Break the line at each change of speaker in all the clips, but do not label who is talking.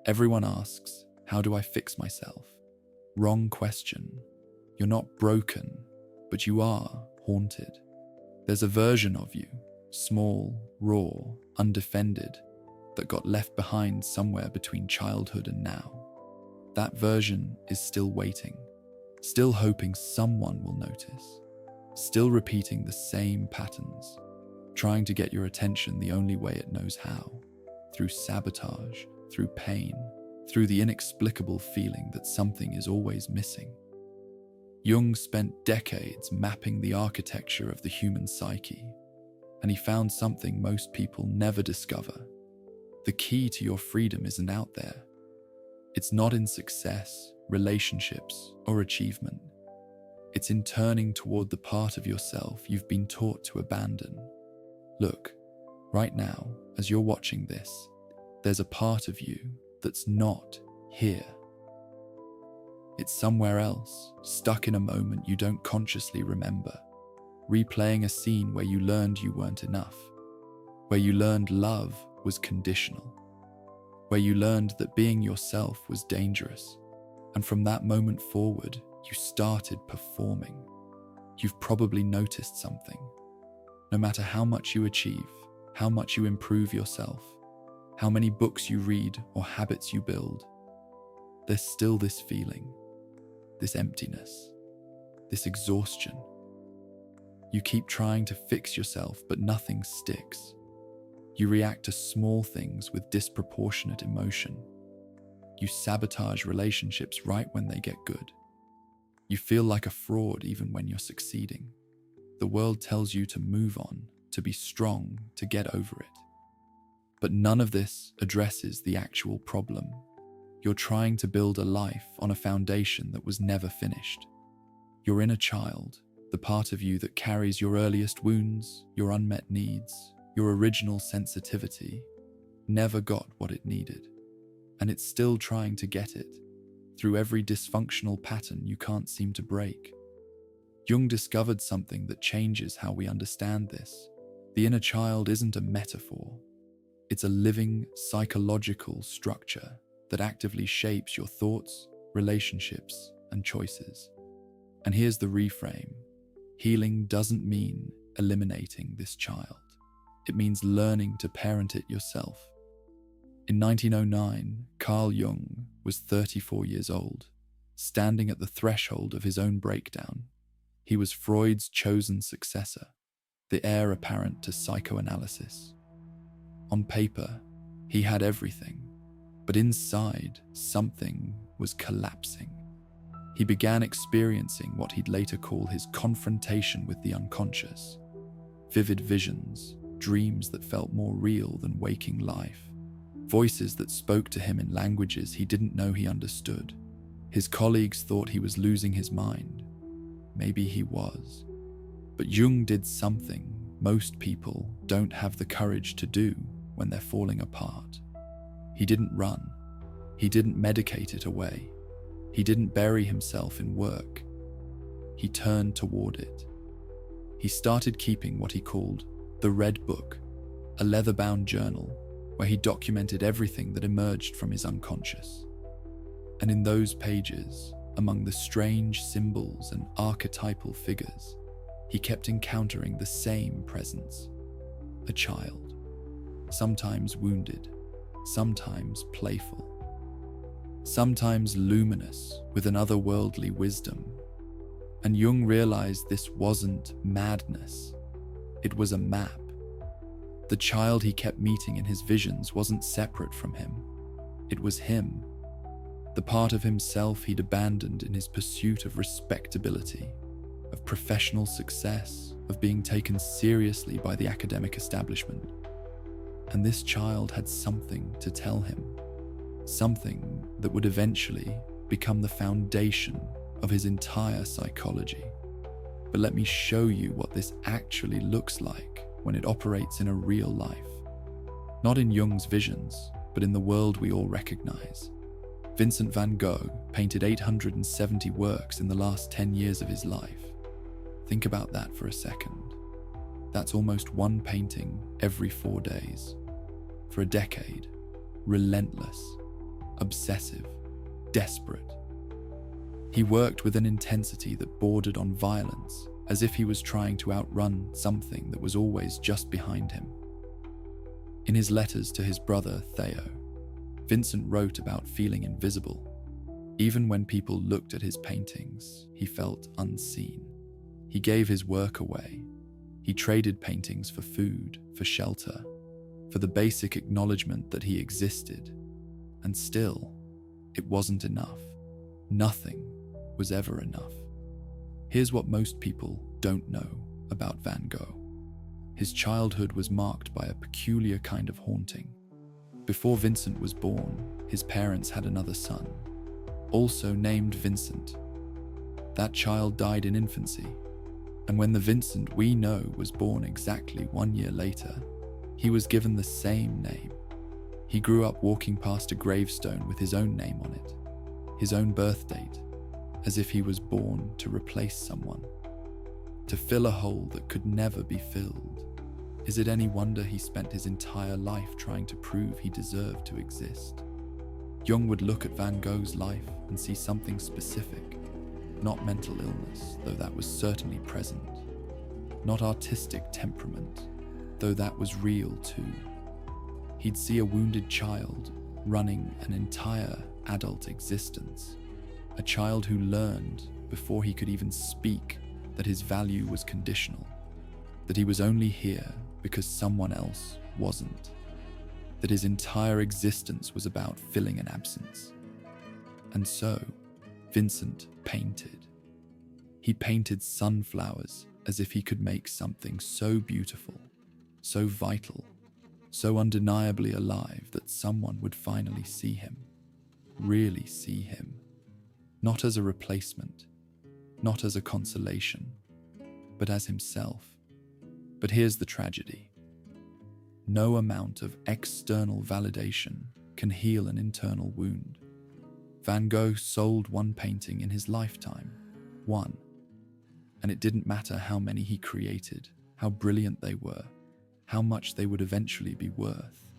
Everyone asks, how do I fix myself? Wrong question. You're not broken, but you are haunted. There's a version of you, small, raw, undefended, that got left behind somewhere between childhood and now. That version is still waiting, still hoping someone will notice, still repeating the same patterns, trying to get your attention the only way it knows how, through sabotage, through pain, through the inexplicable feeling that something is always missing. Jung spent decades mapping the architecture of the human psyche, and he found something most people never discover. The key to your freedom isn't out there. It's not in success, relationships, or achievement. It's in turning toward the part of yourself you've been taught to abandon. Look, right now, as you're watching this, there's a part of you that's not here. It's somewhere else, stuck in a moment you don't consciously remember, replaying a scene where you learned you weren't enough, where you learned love was conditional, where you learned that being yourself was dangerous, and from that moment forward, you started performing. You've probably noticed something. No matter how much you achieve, how much you improve yourself, how many books you read or habits you build, there's still this feeling, this emptiness, this exhaustion. You keep trying to fix yourself, but nothing sticks. You react to small things with disproportionate emotion. You sabotage relationships right when they get good. You feel like a fraud even when you're succeeding. The world tells you to move on, to be strong, to get over it. But none of this addresses the actual problem. You're trying to build a life on a foundation that was never finished. Your inner child, the part of you that carries your earliest wounds, your unmet needs, your original sensitivity, never got what it needed. And it's still trying to get it, through every dysfunctional pattern you can't seem to break. Jung discovered something that changes how we understand this. The inner child isn't a metaphor. It's a living, psychological structure that actively shapes your thoughts, relationships, and choices. And here's the reframe. Healing doesn't mean eliminating this child. It means learning to parent it yourself. In 1909, Carl Jung was 34 years old, standing at the threshold of his own breakdown. He was Freud's chosen successor, the heir apparent to psychoanalysis. On paper, he had everything, but inside, something was collapsing. He began experiencing what he'd later call his confrontation with the unconscious. Vivid visions, dreams that felt more real than waking life. Voices that spoke to him in languages he didn't know he understood. His colleagues thought he was losing his mind. Maybe he was. But Jung did something most people don't have the courage to do when they're falling apart. He didn't run. He didn't medicate it away. He didn't bury himself in work. He turned toward it. He started keeping what he called the Red Book, a leather-bound journal where he documented everything that emerged from his unconscious. And in those pages, among the strange symbols and archetypal figures, he kept encountering the same presence, a child, sometimes wounded, sometimes playful, sometimes luminous with an otherworldly wisdom. And Jung realized this wasn't madness, it was a map. The child he kept meeting in his visions wasn't separate from him, it was him, the part of himself he'd abandoned in his pursuit of respectability, of professional success, of being taken seriously by the academic establishment. And this child had something to tell him, something that would eventually become the foundation of his entire psychology. But let me show you what this actually looks like when it operates in a real life. Not in Jung's visions, but in the world we all recognize. Vincent van Gogh painted 870 works in the last 10 years of his life. Think about that for a second. That's almost one painting every 4 days. For a decade, relentless. obsessive, desperate. He worked with an intensity that bordered on violence, as if he was trying to outrun something that was always just behind him. In his letters to his brother Theo, Vincent wrote about feeling invisible. Even when people looked at his paintings, he felt unseen. He gave his work away. He traded paintings for food, for shelter, for the basic acknowledgement that he existed. And still, it wasn't enough. Nothing was ever enough. Here's what most people don't know about Van Gogh. His childhood was marked by a peculiar kind of haunting. Before Vincent was born, his parents had another son, also named Vincent. That child died in infancy, and when the Vincent we know was born exactly 1 year later, he was given the same name. He grew up walking past a gravestone with his own name on it, his own birth date, as if he was born to replace someone, to fill a hole that could never be filled. Is it any wonder he spent his entire life trying to prove he deserved to exist? Jung would look at Van Gogh's life and see something specific, not mental illness, though that was certainly present, not artistic temperament, though that was real too. He'd see a wounded child running an entire adult existence, a child who learned before he could even speak that his value was conditional, that he was only here because someone else wasn't, that his entire existence was about filling an absence. And so, Vincent painted. He painted sunflowers as if he could make something so beautiful, so vital, so undeniably alive that someone would finally see him, really see him, not as a replacement, not as a consolation, but as himself. But here's the tragedy. No amount of external validation can heal an internal wound. Van Gogh sold one painting in his lifetime, one. And it didn't matter how many he created, how brilliant they were, how much they would eventually be worth,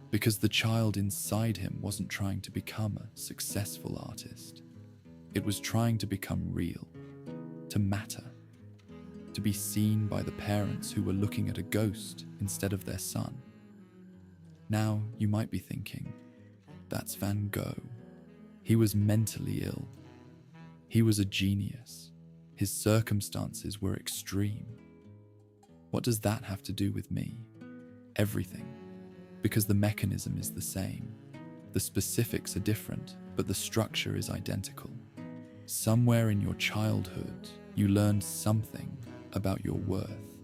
because the child inside him wasn't trying to become a successful artist. It was trying to become real, to matter, to be seen by the parents who were looking at a ghost instead of their son. Now you might be thinking, that's Van Gogh. He was mentally ill. He was a genius. His circumstances were extreme. What does that have to do with me? Everything. Because the mechanism is the same. The specifics are different, but the structure is identical. Somewhere in your childhood, you learned something about your worth.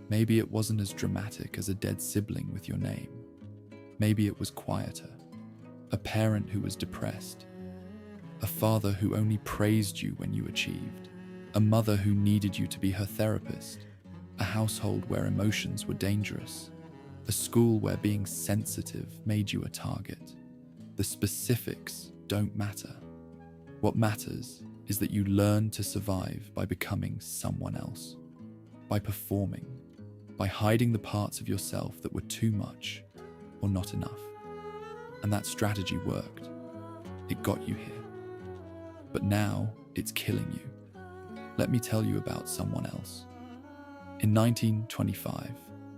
Maybe it wasn't as dramatic as a dead sibling with your name. Maybe it was quieter. A parent who was depressed. A father who only praised you when you achieved. A mother who needed you to be her therapist. A household where emotions were dangerous. A school where being sensitive made you a target. The specifics don't matter. What matters is that you learn to survive by becoming someone else, by performing, by hiding the parts of yourself that were too much or not enough. And that strategy worked. It got you here. But now it's killing you. Let me tell you about someone else. In 1925,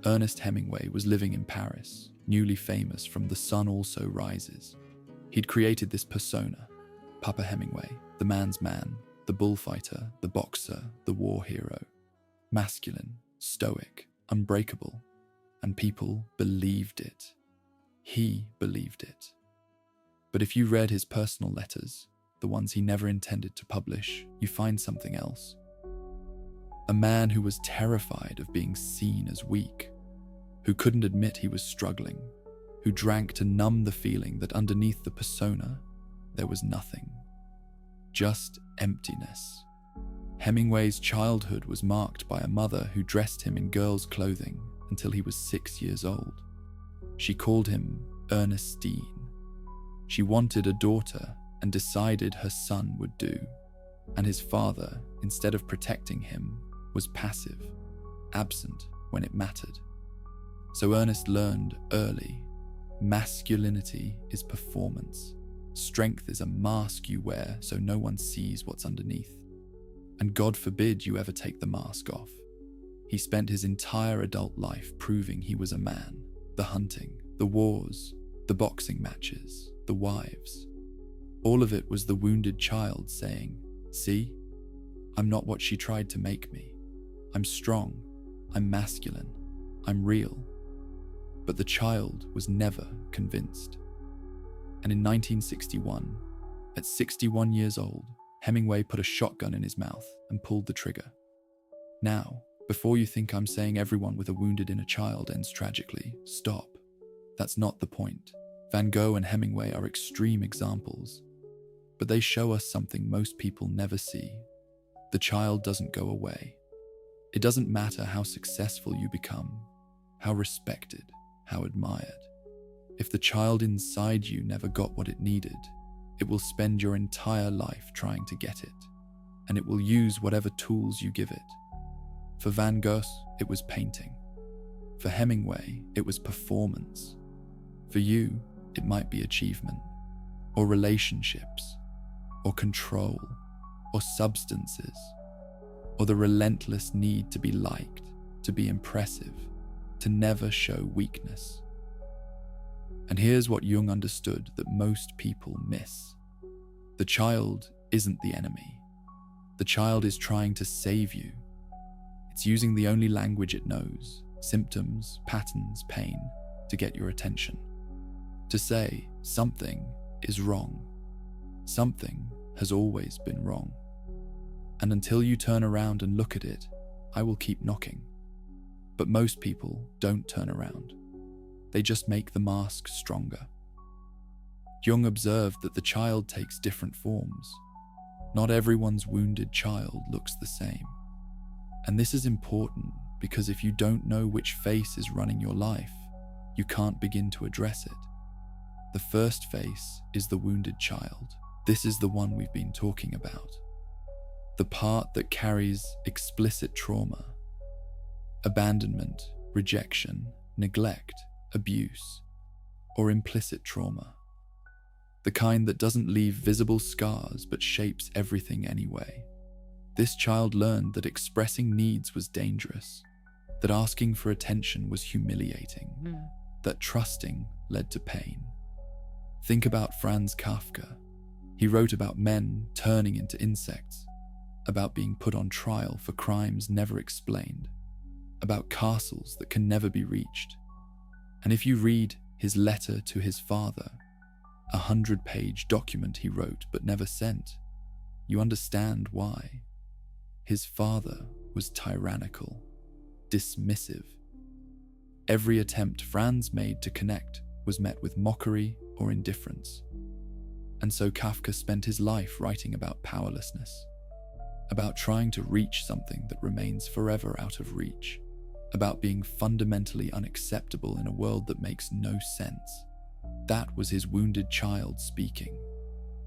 Ernest Hemingway was living in Paris, newly famous from The Sun Also Rises. He'd created this persona, Papa Hemingway, the man's man, the bullfighter, the boxer, the war hero. Masculine, stoic, unbreakable, and people believed it. He believed it. But if you read his personal letters, the ones he never intended to publish, you find something else. A man who was terrified of being seen as weak, who couldn't admit he was struggling, who drank to numb the feeling that underneath the persona, there was nothing. Just emptiness. Hemingway's childhood was marked by a mother who dressed him in girls' clothing until he was 6 years old. She called him Ernestine. She wanted a daughter and decided her son would do. And his father, instead of protecting him, was passive, absent when it mattered. So Ernest learned early, masculinity is performance. Strength is a mask you wear so no one sees what's underneath. And God forbid you ever take the mask off. He spent his entire adult life proving he was a man. The hunting, the wars, the boxing matches, the wives. All of it was the wounded child saying, "See, I'm not what she tried to make me. I'm strong, I'm masculine, I'm real." But the child was never convinced. And in 1961, at 61 years old, Hemingway put a shotgun in his mouth and pulled the trigger. Now, before you think I'm saying everyone with a wounded inner child ends tragically, stop. That's not the point. Van Gogh and Hemingway are extreme examples, but they show us something most people never see. The child doesn't go away. It doesn't matter how successful you become, how respected, how admired. If the child inside you never got what it needed, it will spend your entire life trying to get it, and it will use whatever tools you give it. For Van Gogh, it was painting. For Hemingway, it was performance. For you, it might be achievement, or relationships, or control, or substances, or the relentless need to be liked, to be impressive, to never show weakness. And here's what Jung understood that most people miss. The child isn't the enemy. The child is trying to save you. It's using the only language it knows, symptoms, patterns, pain, to get your attention. To say something is wrong. Something has always been wrong. And until you turn around and look at it, I will keep knocking. But most people don't turn around. They just make the mask stronger. Jung observed that the child takes different forms. Not everyone's wounded child looks the same. And this is important because if you don't know which face is running your life, you can't begin to address it. The first face is the wounded child. This is the one we've been talking about. The part that carries explicit trauma, abandonment, rejection, neglect, abuse, or implicit trauma. The kind that doesn't leave visible scars but shapes everything anyway. This child learned that expressing needs was dangerous, that asking for attention was humiliating, that trusting led to pain. Think about Franz Kafka. He wrote about men turning into insects, about being put on trial for crimes never explained, about castles that can never be reached. And if you read his letter to his father, a 100-page document he wrote but never sent, you understand why. His father was tyrannical, dismissive. Every attempt Franz made to connect was met with mockery or indifference. And so Kafka spent his life writing about powerlessness, about trying to reach something that remains forever out of reach, about being fundamentally unacceptable in a world that makes no sense. That was his wounded child speaking,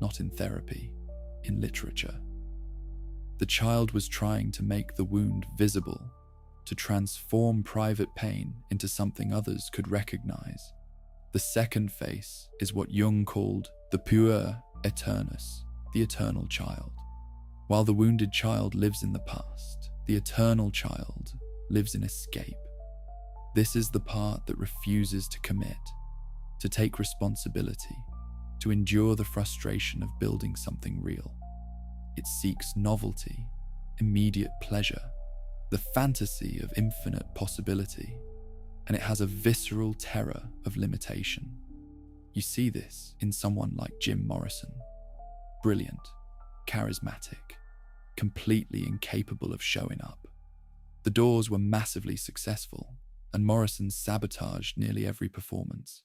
not in therapy, in literature. The child was trying to make the wound visible, to transform private pain into something others could recognize. The second face is what Jung called the puer aeternus, the eternal child. While the wounded child lives in the past, the eternal child lives in escape. This is the part that refuses to commit, to take responsibility, to endure the frustration of building something real. It seeks novelty, immediate pleasure, the fantasy of infinite possibility, and it has a visceral terror of limitation. You see this in someone like Jim Morrison. Brilliant, charismatic, completely incapable of showing up. The Doors were massively successful, and Morrison sabotaged nearly every performance.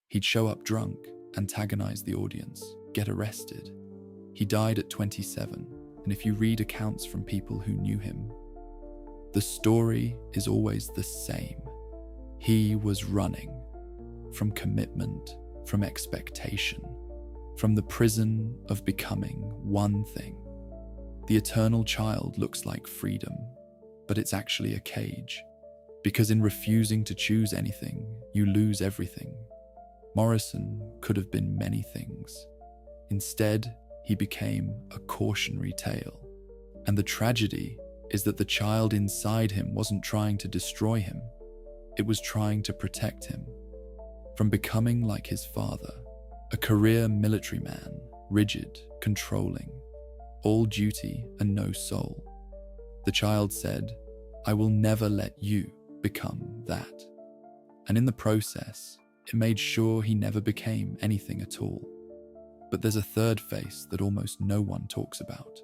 He'd show up drunk, antagonize the audience, get arrested. He died at 27, and if you read accounts from people who knew him, the story is always the same. He was running from commitment, from expectation, from the prison of becoming one thing. The eternal child looks like freedom, but it's actually a cage, because in refusing to choose anything, you lose everything. Morrison could have been many things. Instead, he became a cautionary tale. And the tragedy is that the child inside him wasn't trying to destroy him. It was trying to protect him from becoming like his father, a career military man, rigid, controlling, all duty and no soul. The child said, "I will never let you become that." And in the process, it made sure he never became anything at all. But there's a third face that almost no one talks about.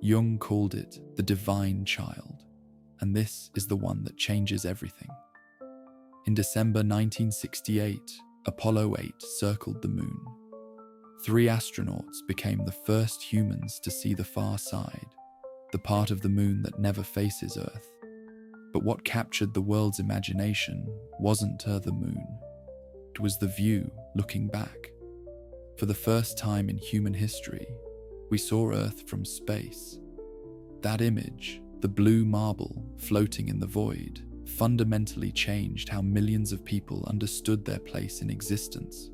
Jung called it the divine child, and this is the one that changes everything. In December 1968, Apollo 8 circled the moon. 3 astronauts became the first humans to see the far side, the part of the moon that never faces Earth. But what captured the world's imagination wasn't the moon. It was the view looking back. For the first time in human history, we saw Earth from space. That image, the blue marble floating in the void, fundamentally changed how millions of people understood their place in existence.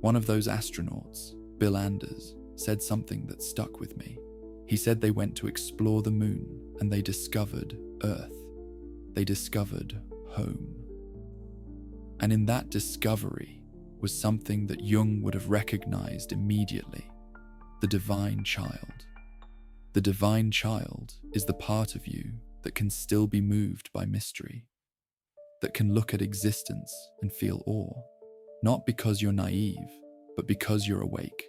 One of those astronauts, Bill Anders, said something that stuck with me. He said they went to explore the moon and they discovered Earth. They discovered home. And in that discovery was something that Jung would have recognized immediately: the divine child. The divine child is the part of you that can still be moved by mystery, that can look at existence and feel awe, not because you're naive, but because you're awake.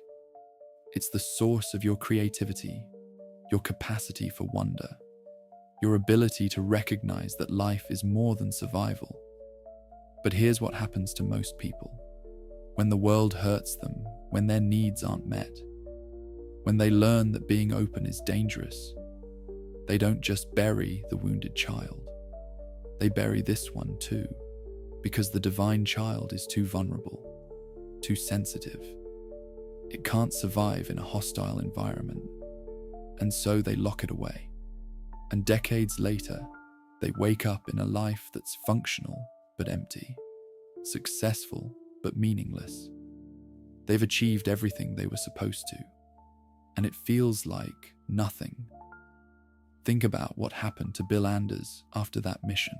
It's the source of your creativity, your capacity for wonder, your ability to recognize that life is more than survival. But here's what happens to most people. When the world hurts them, when their needs aren't met, when they learn that being open is dangerous, they don't just bury the wounded child. They bury this one too, because the divine child is too vulnerable, too sensitive. It can't survive in a hostile environment, and so they lock it away. And decades later, they wake up in a life that's functional but empty, successful but meaningless. They've achieved everything they were supposed to, and it feels like nothing. Think about what happened to Bill Anders after that mission.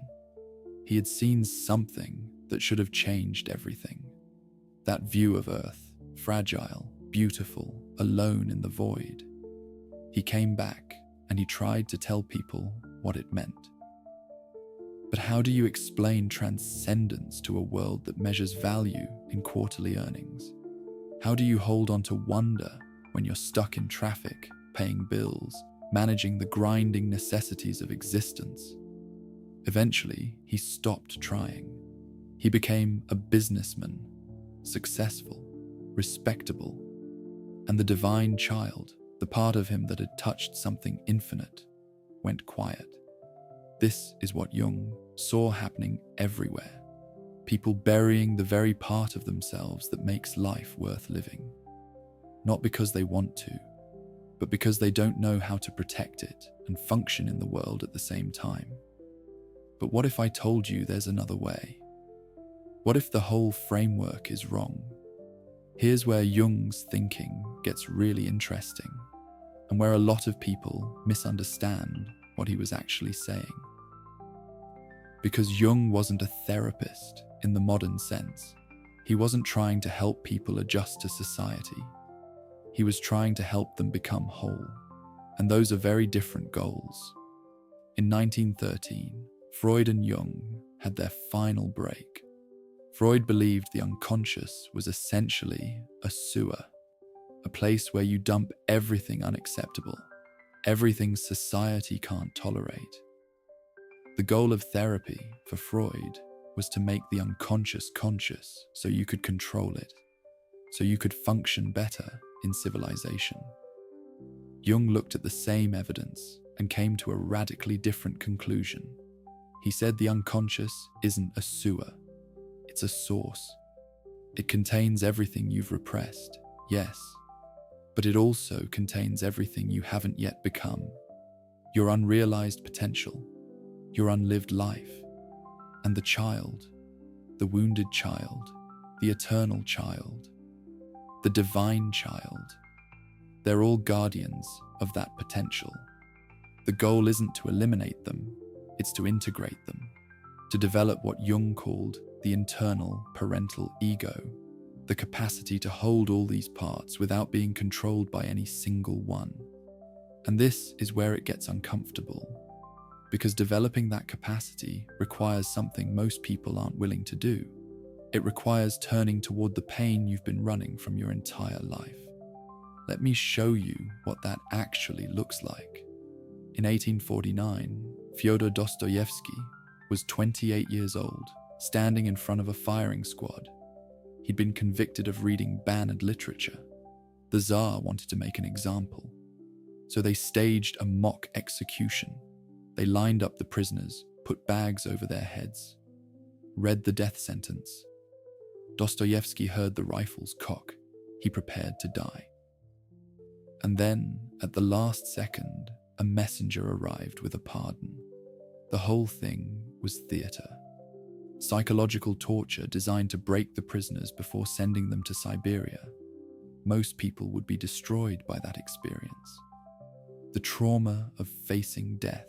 He had seen something that should have changed everything. That view of Earth, fragile, beautiful, alone in the void. He came back and he tried to tell people what it meant. But how do you explain transcendence to a world that measures value in quarterly earnings? How do you hold on to wonder when you're stuck in traffic, paying bills, managing the grinding necessities of existence? Eventually, he stopped trying. He became a businessman, successful, respectable, and the divine child, the part of him that had touched something infinite, went quiet. This is what Jung saw happening everywhere. People burying the very part of themselves that makes life worth living. Not because they want to, but because they don't know how to protect it and function in the world at the same time. But what if I told you there's another way? What if the whole framework is wrong? Here's where Jung's thinking gets really interesting, and where a lot of people misunderstand what he was actually saying. Because Jung wasn't a therapist in the modern sense. He wasn't trying to help people adjust to society. He was trying to help them become whole, and those are very different goals. In 1913, Freud and Jung had their final break. Freud believed the unconscious was essentially a sewer, a place where you dump everything unacceptable, everything society can't tolerate. The goal of therapy for Freud was to make the unconscious conscious so you could control it, so you could function better in civilization. Jung looked at the same evidence and came to a radically different conclusion. He said the unconscious isn't a sewer, it's a source. It contains everything you've repressed, yes, but it also contains everything you haven't yet become. Your unrealized potential, your unlived life, and the child, the wounded child, the eternal child. the divine child. They're all guardians of that potential. The goal isn't to eliminate them, it's to integrate them, to develop what Jung called the internal parental ego, the capacity to hold all these parts without being controlled by any single one. And this is where it gets uncomfortable, because developing that capacity requires something most people aren't willing to do. It requires turning toward the pain you've been running from your entire life. Let me show you what that actually looks like. In 1849, Fyodor Dostoevsky was 28 years old, standing in front of a firing squad. He'd been convicted of reading banned literature. The Tsar wanted to make an example, so they staged a mock execution. They lined up the prisoners, put bags over their heads, read the death sentence. Dostoevsky heard the rifles cock. He prepared to die. And then, at the last second, a messenger arrived with a pardon. The whole thing was theatre. Psychological torture designed to break the prisoners before sending them to Siberia. Most people would be destroyed by that experience. The trauma of facing death,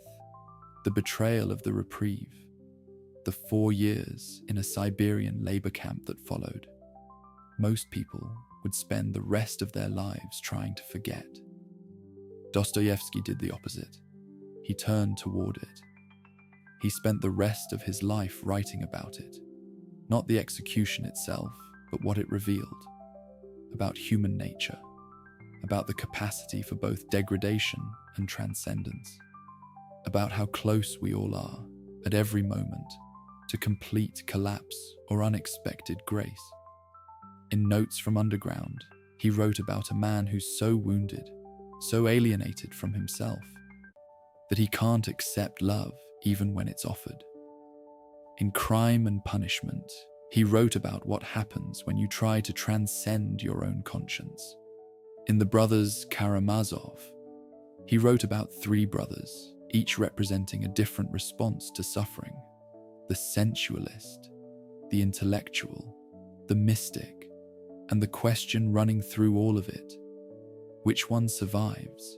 the betrayal of the reprieve, the 4 years in a Siberian labor camp that followed. Most people would spend the rest of their lives trying to forget. Dostoevsky did the opposite. He turned toward it. He spent the rest of his life writing about it, not the execution itself, but what it revealed, about human nature, about the capacity for both degradation and transcendence, about how close we all are, at every moment, to complete collapse or unexpected grace. In Notes from Underground, he wrote about a man who's so wounded, so alienated from himself, that he can't accept love even when it's offered. In Crime and Punishment, he wrote about what happens when you try to transcend your own conscience. In The Brothers Karamazov, he wrote about 3 brothers, each representing a different response to suffering: the sensualist, the intellectual, the mystic, and the question running through all of it: which one survives?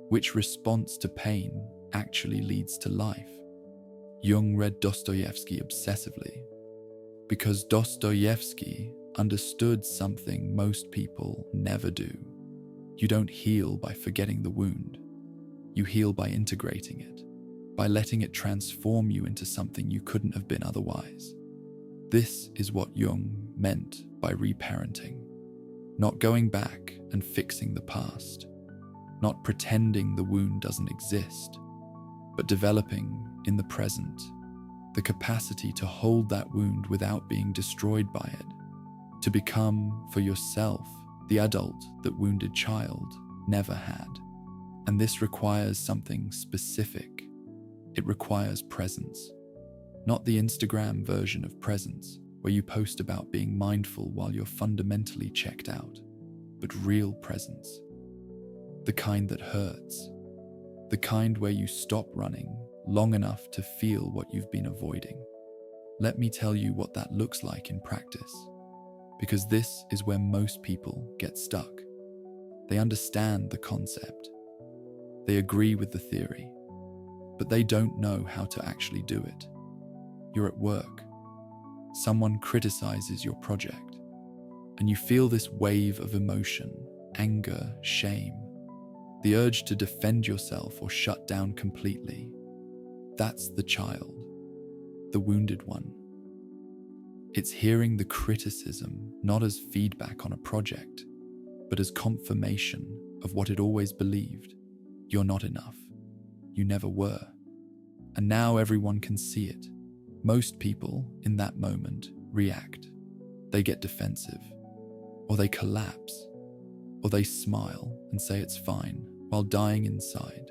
Which response to pain actually leads to life? Jung read Dostoevsky obsessively because Dostoevsky understood something most people never do. You don't heal by forgetting the wound. You heal by integrating it, by letting it transform you into something you couldn't have been otherwise. This is what Jung meant by reparenting. Not going back and fixing the past, not pretending the wound doesn't exist, but developing in the present the capacity to hold that wound without being destroyed by it, to become, for yourself, the adult that wounded child never had. And this requires something specific. It requires presence. Not the Instagram version of presence, where you post about being mindful while you're fundamentally checked out, but real presence. The kind that hurts. The kind where you stop running long enough to feel what you've been avoiding. Let me tell you what that looks like in practice, because this is where most people get stuck. They understand the concept. They agree with the theory, but they don't know how to actually do it. You're at work. Someone criticizes your project, and you feel this wave of emotion, anger, shame, the urge to defend yourself or shut down completely. That's the child, the wounded one. It's hearing the criticism not as feedback on a project, but as confirmation of what it always believed. You're not enough. You never were. And now everyone can see it. Most people, in that moment, react. They get defensive, or they collapse, or they smile and say it's fine while dying inside.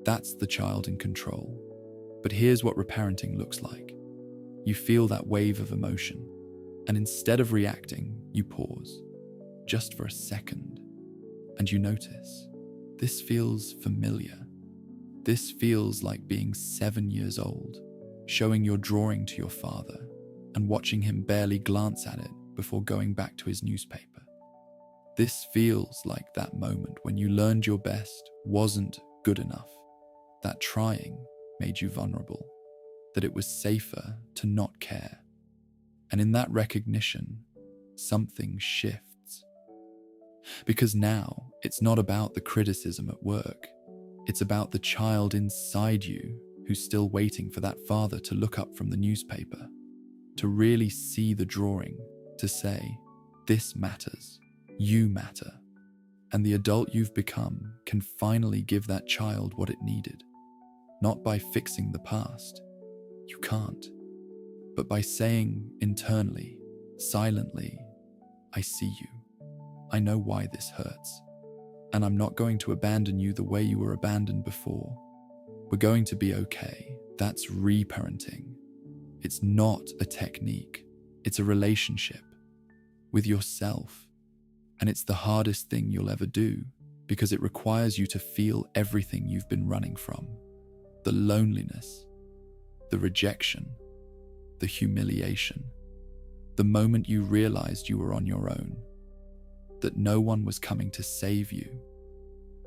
That's the child in control. But here's what reparenting looks like. You feel that wave of emotion, and instead of reacting, you pause, just for a second, and you notice, this feels familiar. This feels like being 7 years old, showing your drawing to your father and watching him barely glance at it before going back to his newspaper. This feels like that moment when you learned your best wasn't good enough, that trying made you vulnerable, that it was safer to not care. And in that recognition, something shifts. Because now it's not about the criticism at work. It's about the child inside you who's still waiting for that father to look up from the newspaper, to really see the drawing, to say, this matters, you matter. And the adult you've become can finally give that child what it needed, not by fixing the past. You can't. But by saying internally, silently, I see you. I know why this hurts. And I'm not going to abandon you the way you were abandoned before. We're going to be okay. That's reparenting. It's not a technique. It's a relationship with yourself. And it's the hardest thing you'll ever do because it requires you to feel everything you've been running from. The loneliness, the rejection, the humiliation, the moment you realized you were on your own, that no one was coming to save you,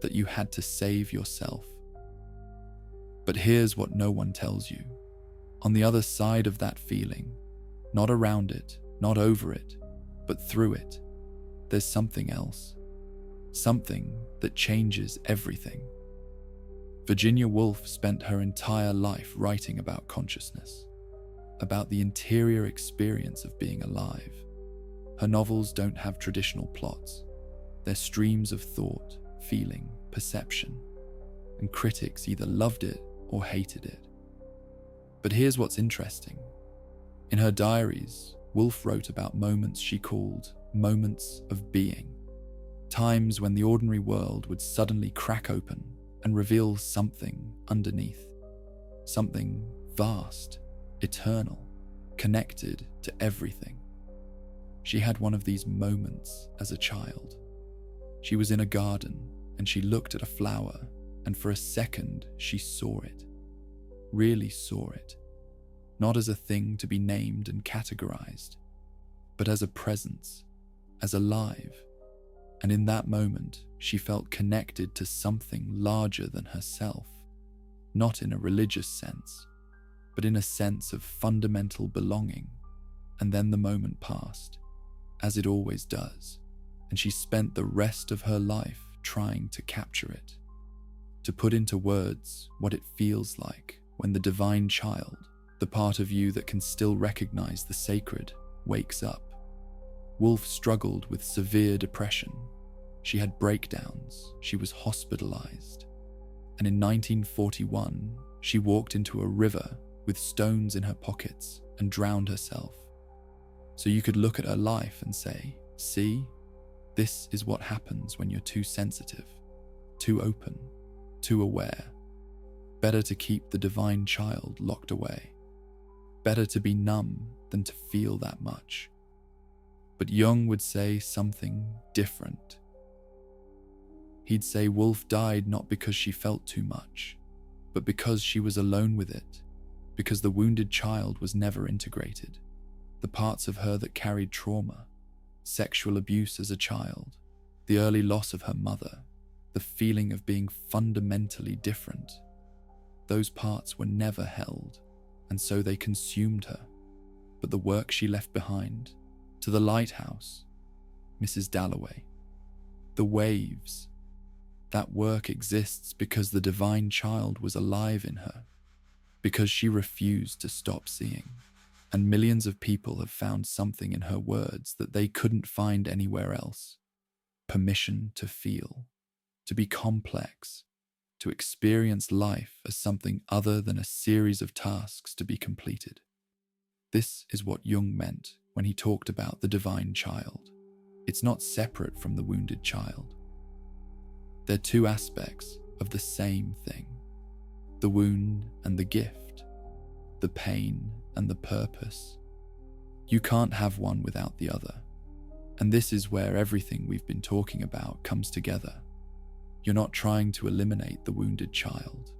that you had to save yourself. But here's what no one tells you. On the other side of that feeling, not around it, not over it, but through it, there's something else. Something that changes everything. Virginia Woolf spent her entire life writing about consciousness, about the interior experience of being alive. Her novels don't have traditional plots. They're streams of thought, feeling, perception, and critics either loved it or hated it. But here's what's interesting. In her diaries, Woolf wrote about moments she called moments of being, times when the ordinary world would suddenly crack open and reveal something underneath, something vast, eternal, connected to everything. She had one of these moments as a child. She was in a garden and she looked at a flower, and for a second she saw it, really saw it, not as a thing to be named and categorized, but as a presence, as alive. And in that moment, she felt connected to something larger than herself, not in a religious sense, but in a sense of fundamental belonging. And then the moment passed, as it always does, and she spent the rest of her life trying to capture it, to put into words what it feels like when the divine child, the part of you that can still recognize the sacred, wakes up. Woolf struggled with severe depression. She had breakdowns. She was hospitalized. And in 1941, she walked into a river with stones in her pockets and drowned herself. So you could look at her life and say, see, this is what happens when you're too sensitive, too open, too aware. Better to keep the divine child locked away. Better to be numb than to feel that much. But Jung would say something different. He'd say Woolf died not because she felt too much, but because she was alone with it, because the wounded child was never integrated. The parts of her that carried trauma, sexual abuse as a child, the early loss of her mother, the feeling of being fundamentally different. Those parts were never held, and so they consumed her. But the work she left behind, to the lighthouse, Mrs. Dalloway, the waves, that work exists because the divine child was alive in her, because she refused to stop seeing. And millions of people have found something in her words that they couldn't find anywhere else. Permission to feel, to be complex, to experience life as something other than a series of tasks to be completed. This is what Jung meant when he talked about the divine child. It's not separate from the wounded child. They're two aspects of the same thing. The wound and the gift, the pain and the purpose. You can't have one without the other. And this is where everything we've been talking about comes together. You're not trying to eliminate the wounded child.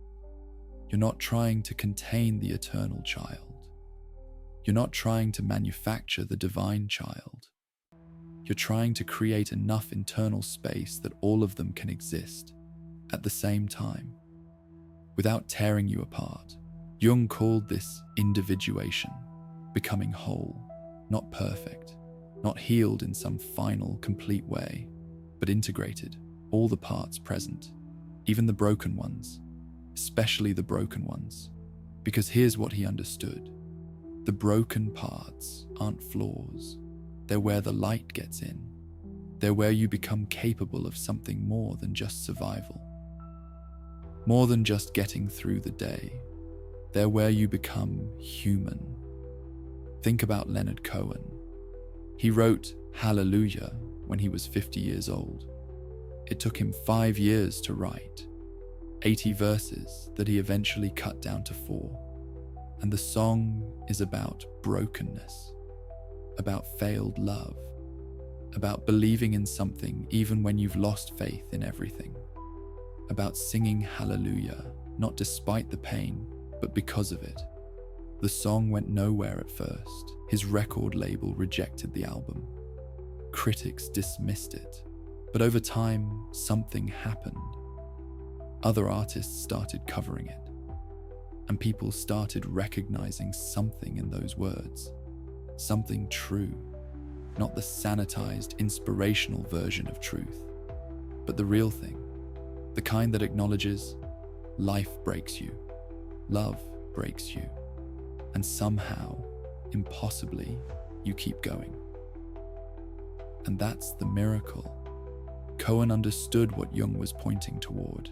You're not trying to contain the eternal child. You're not trying to manufacture the divine child. You're trying to create enough internal space that all of them can exist at the same time, without tearing you apart. Jung called this individuation, becoming whole, not perfect, not healed in some final, complete way, but integrated, all the parts present, even the broken ones, especially the broken ones. Because here's what he understood. The broken parts aren't flaws. They're where the light gets in. They're where you become capable of something more than just survival. More than just getting through the day. They're where you become human. Think about Leonard Cohen. He wrote Hallelujah when he was 50 years old. It took him 5 years to write, 80 verses that he eventually cut down to 4. And the song is about brokenness, about failed love, about believing in something even when you've lost faith in everything, about singing hallelujah, not despite the pain, but because of it. The song went nowhere at first. His record label rejected the album. Critics dismissed it. But over time, something happened. Other artists started covering it. And people started recognizing something in those words. Something true. Not the sanitized, inspirational version of truth, but the real thing. The kind that acknowledges life breaks you, love breaks you, and somehow, impossibly, you keep going. And that's the miracle. Cohen understood what Jung was pointing toward.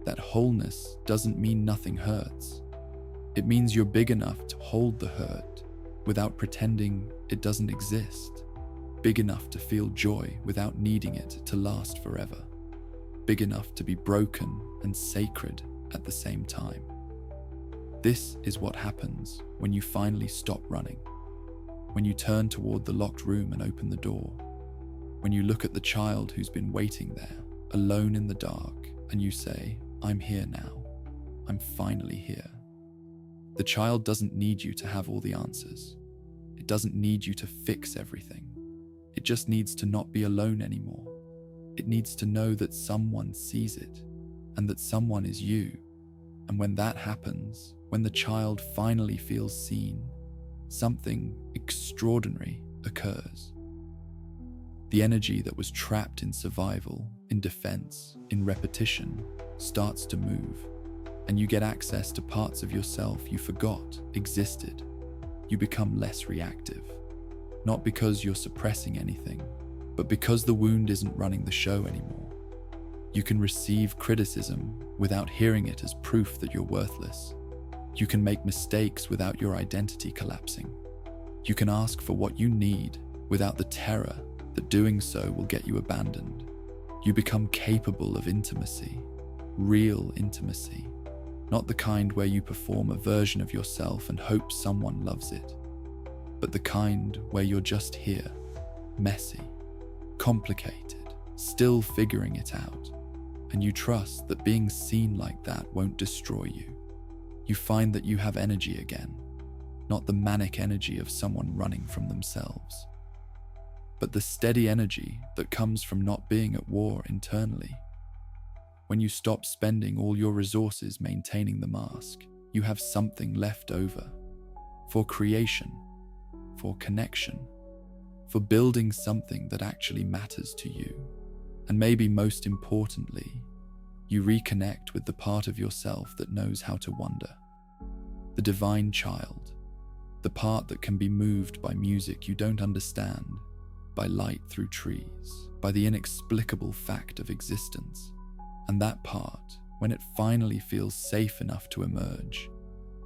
That wholeness doesn't mean nothing hurts. It means you're big enough to hold the hurt without pretending it doesn't exist. Big enough to feel joy without needing it to last forever. Big enough to be broken and sacred at the same time. This is what happens when you finally stop running. When you turn toward the locked room and open the door. When you look at the child who's been waiting there, alone in the dark, and you say, I'm here now. I'm finally here. The child doesn't need you to have all the answers. It doesn't need you to fix everything. It just needs to not be alone anymore. It needs to know that someone sees it, and that someone is you. And when that happens, when the child finally feels seen, something extraordinary occurs. The energy that was trapped in survival, in defense, in repetition, starts to move, and you get access to parts of yourself you forgot existed. You become less reactive, not because you're suppressing anything, but because the wound isn't running the show anymore. You can receive criticism without hearing it as proof that you're worthless. You can make mistakes without your identity collapsing. You can ask for what you need without the terror that doing so will get you abandoned. You become capable of intimacy, real intimacy, not the kind where you perform a version of yourself and hope someone loves it, but the kind where you're just here, messy, complicated, still figuring it out, and you trust that being seen like that won't destroy you. You find that you have energy again, not the manic energy of someone running from themselves, but the steady energy that comes from not being at war internally. When you stop spending all your resources maintaining the mask, you have something left over for creation, for connection, for building something that actually matters to you. And maybe most importantly, you reconnect with the part of yourself that knows how to wonder. The divine child, the part that can be moved by music you don't understand, by light through trees, by the inexplicable fact of existence. And that part, when it finally feels safe enough to emerge,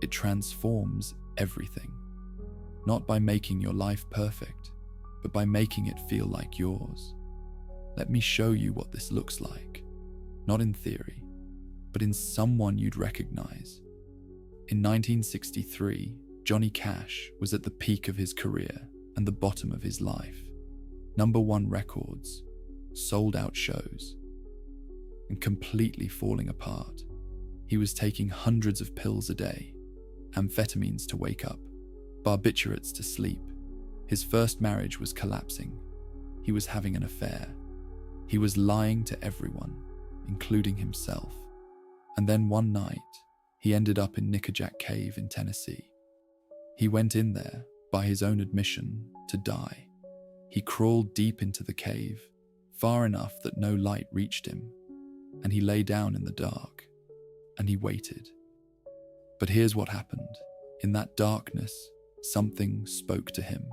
it transforms everything. Not by making your life perfect, but by making it feel like yours. Let me show you what this looks like. Not in theory, but in someone you'd recognize. In 1963, Johnny Cash was at the peak of his career and the bottom of his life. #1 records, sold out shows, and completely falling apart. He was taking hundreds of pills a day, amphetamines to wake up, barbiturates to sleep. His first marriage was collapsing. he was having an affair. He was lying to everyone, including himself. And then one night, he ended up in Nickajack Cave in Tennessee. He went in there, by his own admission, to die. He crawled deep into the cave, far enough that no light reached him, and he lay down in the dark, and he waited. But here's what happened. In that darkness, something spoke to him.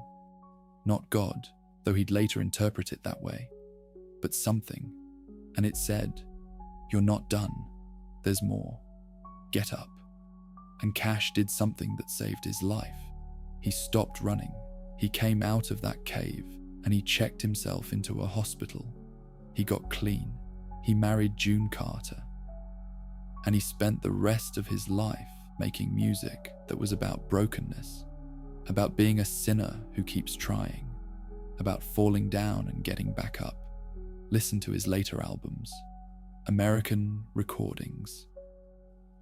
Not God, though he'd later interpret it that way, but something, and it said, "You're not done. There's more. Get up." And Cash did something that saved his life. He stopped running. He came out of that cave, and he checked himself into a hospital. He got clean. He married June Carter. And he spent the rest of his life making music that was about brokenness, about being a sinner who keeps trying, about falling down and getting back up. Listen to his later albums. American Recordings.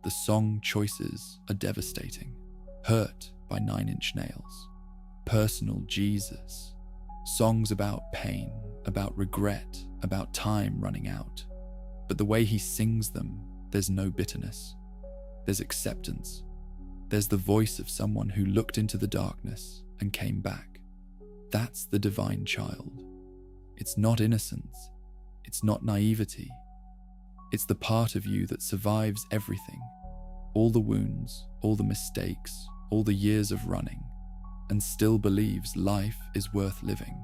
The song choices are devastating. Hurt by 9 Inch Nails. Personal Jesus. Songs about pain, about regret, about time running out. But the way he sings them, there's no bitterness. There's acceptance. There's the voice of someone who looked into the darkness and came back. That's the divine child. It's not innocence. It's not naivety. It's the part of you that survives everything. All the wounds, all the mistakes, all the years of running, and still believes life is worth living.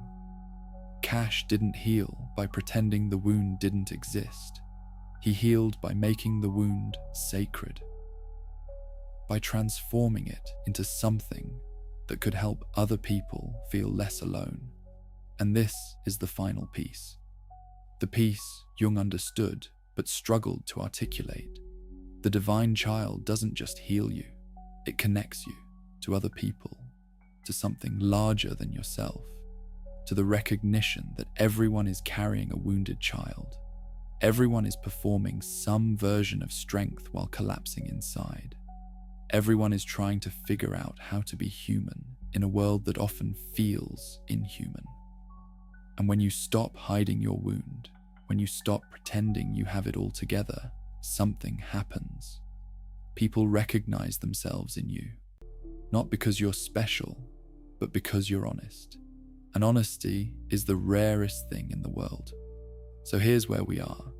Cash didn't heal by pretending the wound didn't exist. He healed by making the wound sacred, by transforming it into something that could help other people feel less alone. And this is the final piece. The piece Jung understood but struggled to articulate. The divine child doesn't just heal you, it connects you to other people, to something larger than yourself, to the recognition that everyone is carrying a wounded child. Everyone is performing some version of strength while collapsing inside. Everyone is trying to figure out how to be human in a world that often feels inhuman. And when you stop hiding your wound, when you stop pretending you have it all together, something happens. People recognize themselves in you, not because you're special, but because you're honest. And honesty is the rarest thing in the world. So here's where we are.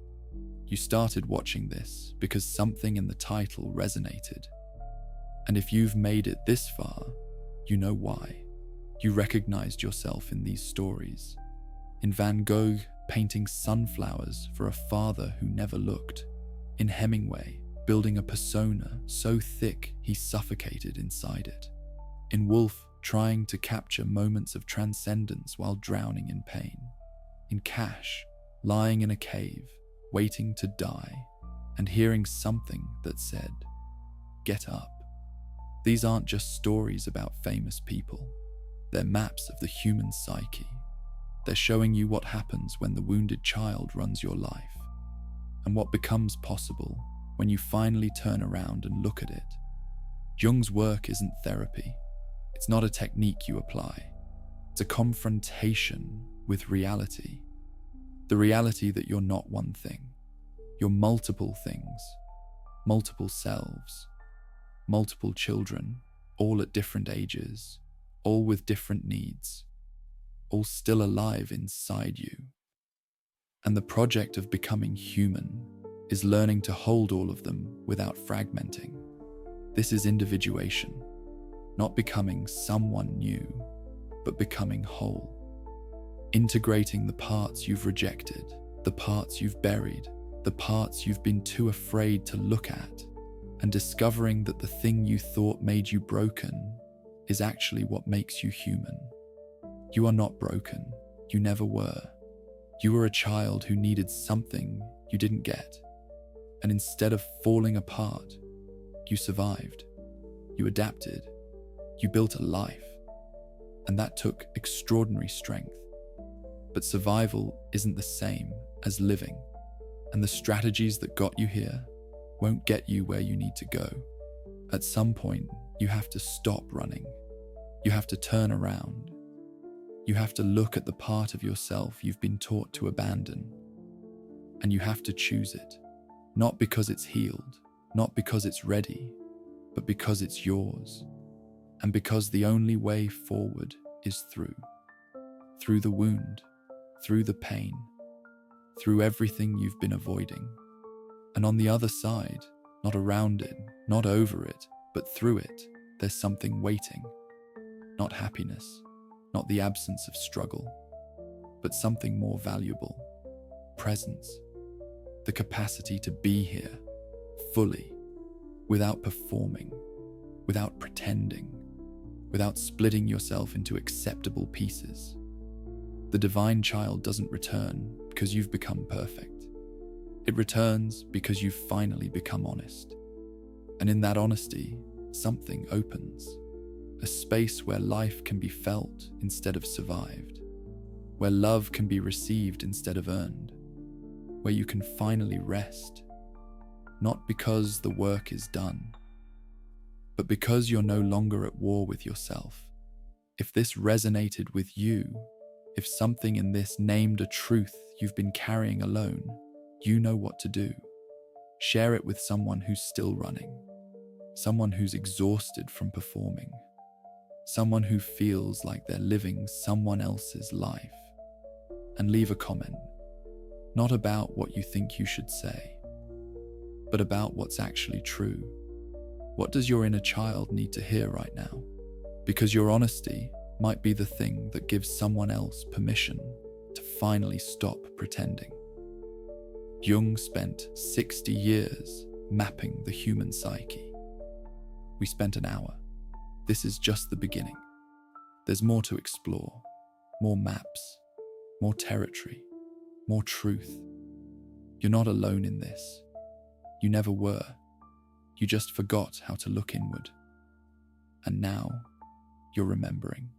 You started watching this because something in the title resonated. And if you've made it this far, you know why. You recognized yourself in these stories. In Van Gogh painting sunflowers for a father who never looked. In Hemingway building a persona so thick he suffocated inside it. In Woolf trying to capture moments of transcendence while drowning in pain. In Cash lying in a cave, waiting to die, and hearing something that said, "Get up." These aren't just stories about famous people. They're maps of the human psyche. They're showing you what happens when the wounded child runs your life, and what becomes possible when you finally turn around and look at it. Jung's work isn't therapy. It's not a technique you apply. It's a confrontation with reality. The reality that you're not one thing. You're multiple things, multiple selves, multiple children, all at different ages, all with different needs, all still alive inside you. And the project of becoming human is learning to hold all of them without fragmenting. This is individuation, not becoming someone new, but becoming whole. Integrating the parts you've rejected, the parts you've buried, the parts you've been too afraid to look at, and discovering that the thing you thought made you broken is actually what makes you human. You are not broken. You never were. You were a child who needed something you didn't get. And instead of falling apart, you survived. You adapted. You built a life. And that took extraordinary strength. But survival isn't the same as living. And the strategies that got you here won't get you where you need to go. At some point, you have to stop running. You have to turn around. You have to look at the part of yourself you've been taught to abandon, and you have to choose it, not because it's healed, not because it's ready, but because it's yours, and because the only way forward is through the wound, through the pain, through everything you've been avoiding. And on the other side, not around it, not over it, but through it, there's something waiting. Not happiness, not the absence of struggle, but something more valuable. Presence. The capacity to be here, fully, without performing, without pretending, without splitting yourself into acceptable pieces. The divine child doesn't return because you've become perfect. It returns because you've finally become honest. And in that honesty, something opens. A space where life can be felt instead of survived. Where love can be received instead of earned. Where you can finally rest. Not because the work is done, but because you're no longer at war with yourself. If this resonated with you, if something in this named a truth you've been carrying alone, you know what to do. Share it with someone who's still running, someone who's exhausted from performing, someone who feels like they're living someone else's life. And leave a comment, not about what you think you should say, but about what's actually true. What does your inner child need to hear right now? Because your honesty might be the thing that gives someone else permission to finally stop pretending. Jung spent 60 years mapping the human psyche. We spent an hour. This is just the beginning. There's more to explore, more maps, more territory, more truth. You're not alone in this. You never were. You just forgot how to look inward. And now, you're remembering.